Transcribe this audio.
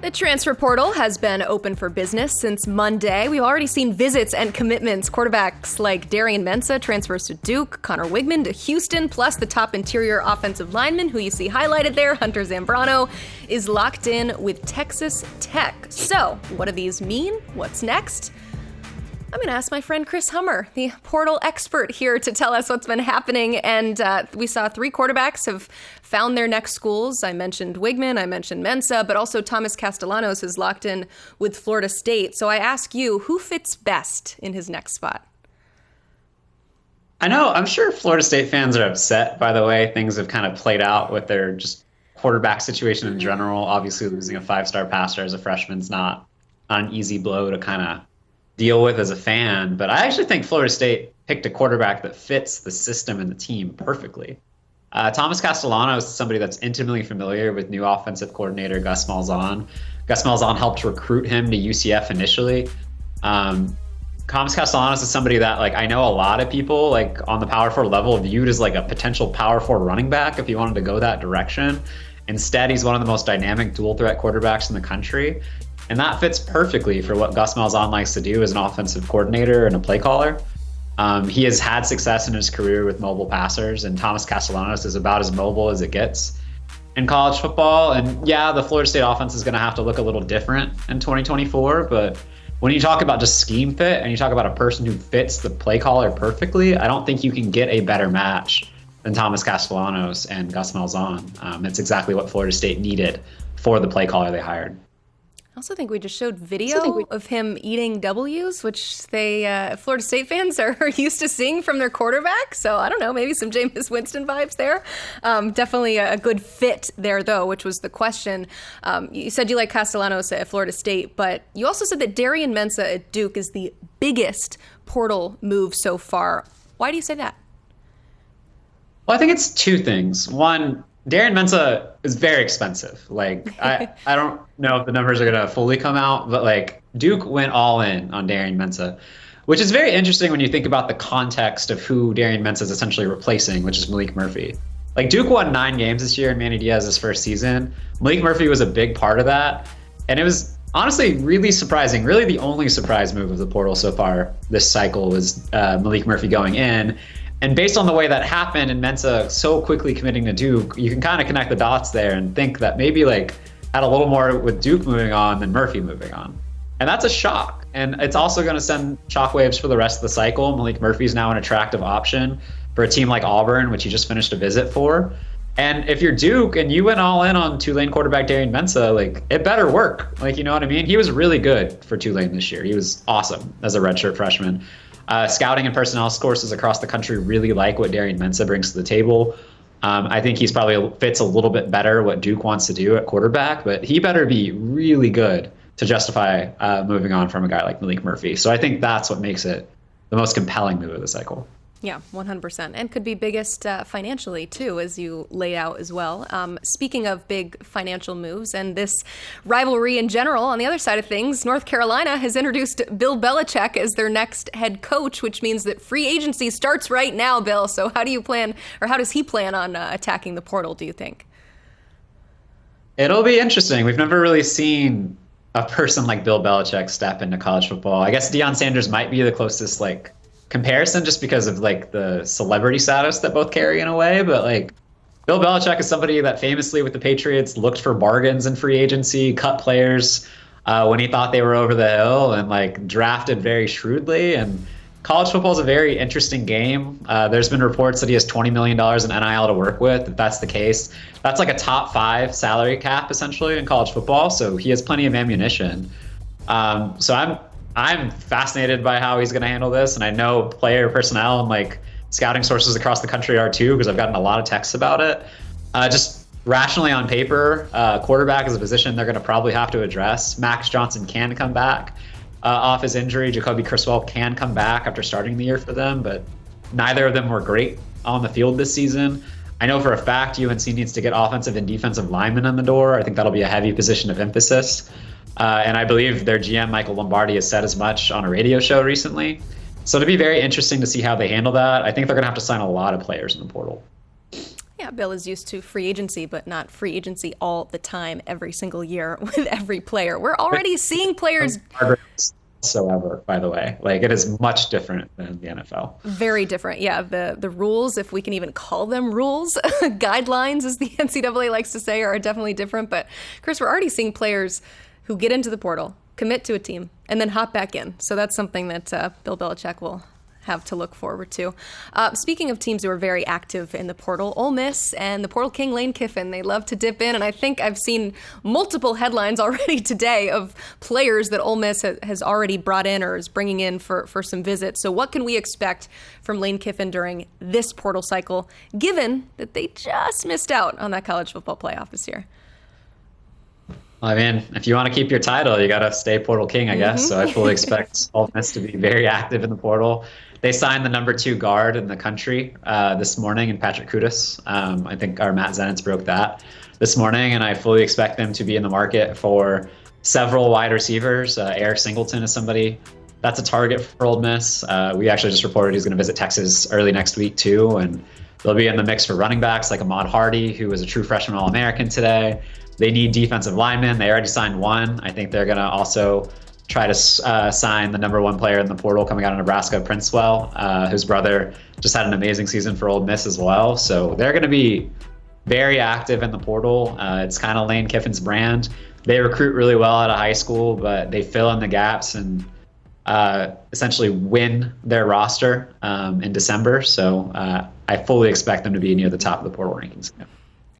The transfer portal has been open for business since Monday. We've already seen visits and commitments. Quarterbacks like Darian Mensah transfers to Duke, Connor Wigman to Houston, plus the top interior offensive lineman, who you see highlighted there, Hunter Zambrano, is locked in with Texas Tech. So, what do these mean? What's next? I'm going to ask my friend Chris Hummer, the portal expert, here to tell us what's been happening. And we saw 3 quarterbacks have found their next schools. I mentioned Wigman, I mentioned Mensah, but also Thomas Castellanos is locked in with Florida State. So I ask you, who fits best in his next spot? I know, I'm sure Florida State fans are upset by the way things have kind of played out with their just quarterback situation in general. Obviously, losing a 5-star passer as a freshman is not an easy blow to kind of deal with as a fan, but I actually think Florida State picked a quarterback that fits the system and the team perfectly. Thomas Castellanos is somebody that's intimately familiar with new offensive coordinator Gus Malzahn. Gus Malzahn helped recruit him to UCF initially. Thomas Castellanos is somebody that I know a lot of people on the Power 4 level viewed as a potential Power 4 running back if he wanted to go that direction. Instead, he's one of the most dynamic dual threat quarterbacks in the country. And that fits perfectly for what Gus Malzahn likes to do as an offensive coordinator and a play caller. He has had success in his career with mobile passers, and Thomas Castellanos is about as mobile as it gets in college football. And yeah, the Florida State offense is going to have to look a little different in 2024, but when you talk about just scheme fit and you talk about a person who fits the play caller perfectly, I don't think you can get a better match than Thomas Castellanos and Gus Malzahn. It's exactly what Florida State needed for the play caller they hired. I also think we just showed video of him eating W's, which Florida State fans are used to seeing from their quarterback. So I don't know, maybe some Jameis Winston vibes there. Definitely a good fit there, though, which was the question. You said you like Castellanos at Florida State, but you also said that Darian Mensah at Duke is the biggest portal move so far. Why do you say that? Well, I think it's 2 things. One, Darian Mensah is very expensive. I don't know if the numbers are going to fully come out, but Duke went all in on Darian Mensah, which is very interesting when you think about the context of who Darian Mensah is essentially replacing, which is Malik Murphy. Duke won 9 games this year in Manny Diaz's first season. Malik Murphy was a big part of that. And it was honestly really surprising. Really the only surprise move of the portal so far this cycle was Malik Murphy going in. And based on the way that happened and Mensah so quickly committing to Duke, you can kind of connect the dots there and think that maybe had a little more with Duke moving on than Murphy moving on. And that's a shock. And it's also going to send shockwaves for the rest of the cycle. Malik Murphy's now an attractive option for a team like Auburn, which he just finished a visit for. And if you're Duke and you went all in on Tulane quarterback Darian Mensah, it better work. You know what I mean? He was really good for Tulane this year. He was awesome as a redshirt freshman. Scouting and personnel courses across the country really like what Darian Mensah brings to the table. I think he's probably fits a little bit better what Duke wants to do at quarterback, but he better be really good to justify moving on from a guy like Malik Murphy. So I think that's what makes it the most compelling move of the cycle. Yeah, 100%. And could be biggest financially, too, as you laid out as well. Speaking of big financial moves and this rivalry in general, on the other side of things, North Carolina has introduced Bill Belichick as their next head coach, which means that free agency starts right now, Bill. So how do you plan, or how does he plan on attacking the portal, do you think? It'll be interesting. We've never really seen a person like Bill Belichick step into college football. I guess Deion Sanders might be the closest, comparison just because of the celebrity status that both carry in a way, but Bill Belichick is somebody that famously with the Patriots looked for bargains in free agency, cut players when he thought they were over the hill, and drafted very shrewdly. And college football is a very interesting game. There's been reports that he has $20 million in NIL to work with. If that's the case, that's a top 5 salary cap essentially in college football. So he has plenty of ammunition. So I'm fascinated by how he's going to handle this, and I know player personnel and scouting sources across the country are too, because I've gotten a lot of texts about it. Just rationally on paper, quarterback is a position they're going to probably have to address. Max Johnson can come back off his injury. Jacoby Criswell can come back after starting the year for them, but neither of them were great on the field this season. I know for a fact UNC needs to get offensive and defensive linemen in the door. I think that'll be a heavy position of emphasis. And I believe their GM, Michael Lombardi, has said as much on a radio show recently. So it'll be very interesting to see how they handle that. I think they're going to have to sign a lot of players in the portal. Yeah, Yeah, Bill is used to free agency, but not free agency all the time, every single year with every player. We're already seeing players. Whatsoever, by the way, like it is much different than the NFL. Very different. Yeah, the rules, if we can even call them rules, guidelines, as the NCAA likes to say, are definitely different. But Chris, we're already seeing players who get into the portal, commit to a team, and then hop back in. So that's something that Bill Belichick will have to look forward to. Speaking of teams who are very active in the portal, Ole Miss and the portal king Lane Kiffin, they love to dip in, and I think I've seen multiple headlines already today of players that Ole Miss has already brought in or is bringing in for some visits. So what can we expect from Lane Kiffin during this portal cycle, given that they just missed out on that college football playoff this year? I mean, if you want to keep your title, you got to stay portal king, I guess. So I fully expect Ole Miss to be very active in the portal. They signed the number 2 guard in the country this morning in Patrick Kudus. I think our Matt Zenitz broke that this morning, and I fully expect them to be in the market for several wide receivers. Eric Singleton is somebody that's a target for Ole Miss. We actually just reported he's going to visit Texas early next week too, and they'll be in the mix for running backs like Ahmad Hardy, who was a true freshman All-American today. They need defensive linemen. They already signed one. I think they're going to also try to sign the number 1 player in the portal coming out of Nebraska, Princewell, whose brother just had an amazing season for Ole Miss as well. So they're going to be very active in the portal. It's kind of Lane Kiffin's brand. They recruit really well out of high school, but they fill in the gaps and essentially win their roster in December. So I fully expect them to be near the top of the portal rankings.